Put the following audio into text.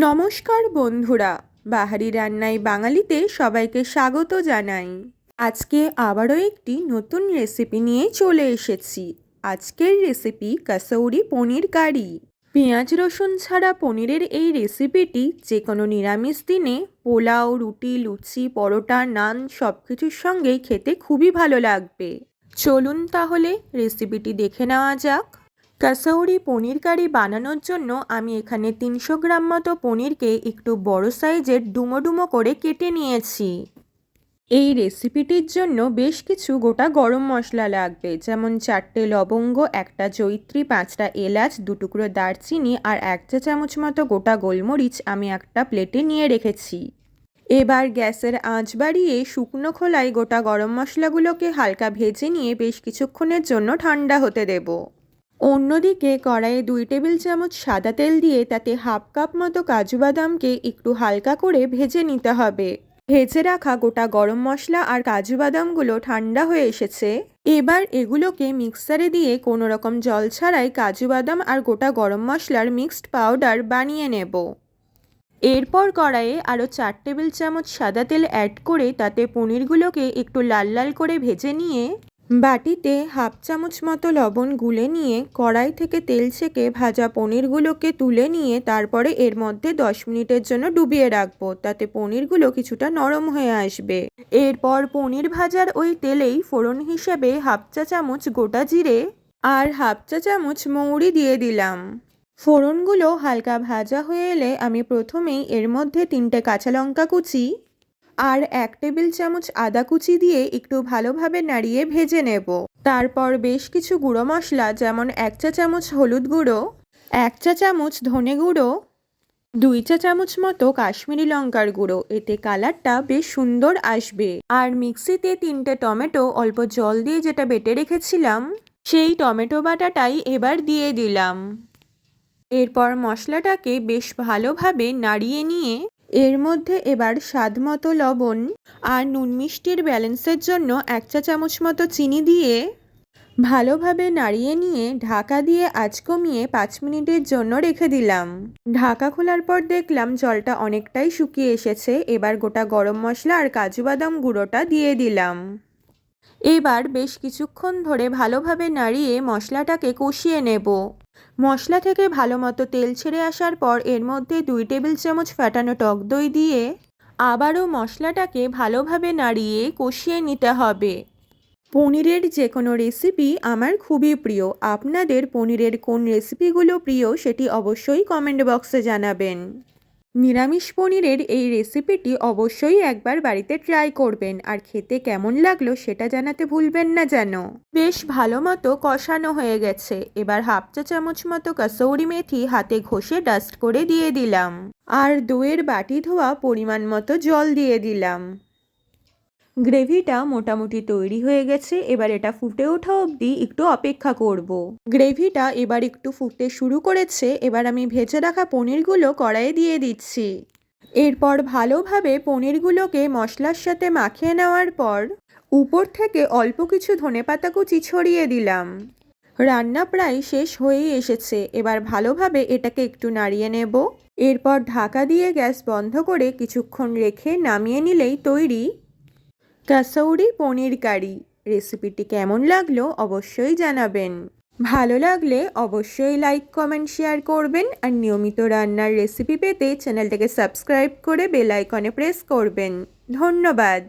নমস্কার বন্ধুরা, বাহারি রান্নায় বাঙালিতে সবাইকে স্বাগত জানাই। আজকে আবারও একটি নতুন রেসিপি নিয়ে চলে এসেছি। আজকের রেসিপি কাসৌরি পনির কারি। পেঁয়াজ রসুন ছাড়া পনিরের এই রেসিপিটি যে কোনো নিরামিষ দিনে পোলাও, রুটি, লুচি, পরোটা, নান সব কিছুর সঙ্গেই খেতে খুবই ভালো লাগবে। চলুন তাহলে রেসিপিটি দেখে নেওয়া যাক। কাসৌরি পনির কারি বানানোর জন্য আমি এখানে 300 গ্রাম মতো পনিরকে একটু বড় সাইজের ডুমো ডুমো করে কেটে নিয়েছি। এই রেসিপিটির জন্য বেশ কিছু গোটা গরম মশলা লাগবে, যেমন 4টে লবঙ্গ, 1টা জয়িত্রী, 5টা এলাচ, 2 টুকরো দারচিনি আর 1 চা চামচ মতো গোটা গোলমরিচ আমি একটা প্লেটে নিয়ে রেখেছি। এবার গ্যাসের আঁচ বাড়িয়ে শুকনো খোলায় গোটা গরম মশলাগুলোকে হালকা ভেজে নিয়ে বেশ কিছুক্ষণের জন্য ঠান্ডা হতে দেব। অন্যদিকে কড়াইয়ে 2 টেবিল চামচ সাদা তেল দিয়ে তাতে হাফ কাপ মতো কাজু বাদামকে একটু হালকা করে ভেজে নিতে হবে। ভেজে রাখা গোটা গরম মশলা আর কাজু বাদামগুলো ঠান্ডা হয়ে এসেছে। এবার এগুলোকে মিক্সারে দিয়ে কোনো রকম জল ছাড়াই কাজু বাদাম আর গোটা গরম মশলার মিক্সড পাউডার বানিয়ে নেব। এরপর কড়াইয়ে আরও 4 টেবিল চামচ সাদা তেল অ্যাড করে তাতে পনিরগুলোকে একটু লাল লাল করে ভেজে নিয়ে বাটিতে হাফ চামচ মতো লবণ গুলে নিয়ে কড়াই থেকে তেল ছেঁকে ভাজা পনিরগুলোকে তুলে নিয়ে তারপরে এর মধ্যে 10 মিনিটের জন্য ডুবিয়ে রাখবো, তাতে পনিরগুলো কিছুটা নরম হয়ে আসবে। এরপর পনির ভাজার ওই তেলেই ফোড়ন হিসেবে হাফ চা চামচ গোটা জিরে আর হাফ চা চামচ মৌরি দিয়ে দিলাম। ফোড়নগুলো হালকা ভাজা হয়ে এলে আমি প্রথমেই এর মধ্যে 3টে কাঁচা লঙ্কা কুচি আর 1 টেবিল চামচ আদা কুচি দিয়ে একটু ভালোভাবে নাড়িয়ে ভেজে নেব। তারপর বেশ কিছু গুঁড়ো মশলা, যেমন 1 চা চামচ হলুদ গুঁড়ো, 1 চা চামচ ধনে গুঁড়ো, 2 চা চামচ মতো কাশ্মীরি লঙ্কার গুঁড়ো, এতে কালারটা বেশ সুন্দর আসবে। আর মিক্সিতে 3টে টমেটো অল্প জল দিয়ে যেটা বেটে রেখেছিলাম সেই টমেটো বাটাটাই এবার দিয়ে দিলাম। এরপর মশলাটাকে বেশ ভালোভাবে নাড়িয়ে নিয়ে এর মধ্যে এবার স্বাদ মতো লবণ আর নুন মিষ্টির ব্যালেন্সের জন্য 1 চা চামচ মতো চিনি দিয়ে ভালোভাবে নাড়িয়ে নিয়ে ঢাকা দিয়ে আঁচ কমিয়ে 5 মিনিটের জন্য রেখে দিলাম। ঢাকা খোলার পর দেখলাম জলটা অনেকটাই শুকিয়ে এসেছে। এবার গোটা গরম মশলা আর কাজু বাদাম গুঁড়োটা দিয়ে দিলাম। এবার বেশ কিছুক্ষণ ধরে ভালোভাবে নাড়িয়ে মশলাটাকে কষিয়ে নেব। মশলা থেকে ভালো মতো তেল ছেড়ে আসার পর এর মধ্যে 2 টেবিল চামচ ফ্যাটানো টক দই দিয়ে আবারও মশলাটাকে ভালোভাবে নাড়িয়ে কষিয়ে নিতে হবে। পনিরের যে কোনো রেসিপি আমার খুবই প্রিয়। আপনাদের পনিরের কোন রেসিপিগুলো প্রিয় সেটি অবশ্যই কমেন্ট বক্সে জানাবেন। নিরামিষ পনিরের এই রেসিপিটি অবশ্যই একবার বাড়িতে ট্রাই করবেন আর খেতে কেমন লাগলো সেটা জানাতে ভুলবেন না যেন। বেশ ভালো মতো কষানো হয়ে গেছে। এবার হাফ চা চামচ মতো কাসৌরি মেথি হাতে ঘষে ডাস্ট করে দিয়ে দিলাম আর দইয়ের বাটি ধোয়া পরিমাণ মতো জল দিয়ে দিলাম। গ্রেভিটা মোটামুটি তৈরি হয়ে গেছে। এবার এটা ফুটে ওঠা অবধি একটু অপেক্ষা করব। গ্রেভিটা এবার একটু ফুটতে শুরু করেছে। এবার আমি ভেজে রাখা পনিরগুলো কড়াইয়ে দিয়ে দিচ্ছি। এরপর ভালোভাবে পনিরগুলোকে মশলার সাথে মাখিয়ে নেওয়ার পর উপর থেকে অল্প কিছু ধনেপাতা কুচি ছড়িয়ে দিলাম। রান্না প্রায় শেষ হয়েই এসেছে। এবার ভালোভাবে এটাকে একটু নাড়িয়ে নেব। এরপর ঢাকা দিয়ে গ্যাস বন্ধ করে কিছুক্ষণ রেখে নামিয়ে নিলেই তৈরি কাসৌরি পনির কারি। রেসিপিটি কেমন লাগলো অবশ্যই জানাবেন। ভালো লাগলে অবশ্যই লাইক, কমেন্ট, শেয়ার করবেন আর নিয়মিত রান্নার রেসিপি পেতে চ্যানেলটাকে সাবস্ক্রাইব করে বেল আইকনে প্রেস করবেন। ধন্যবাদ।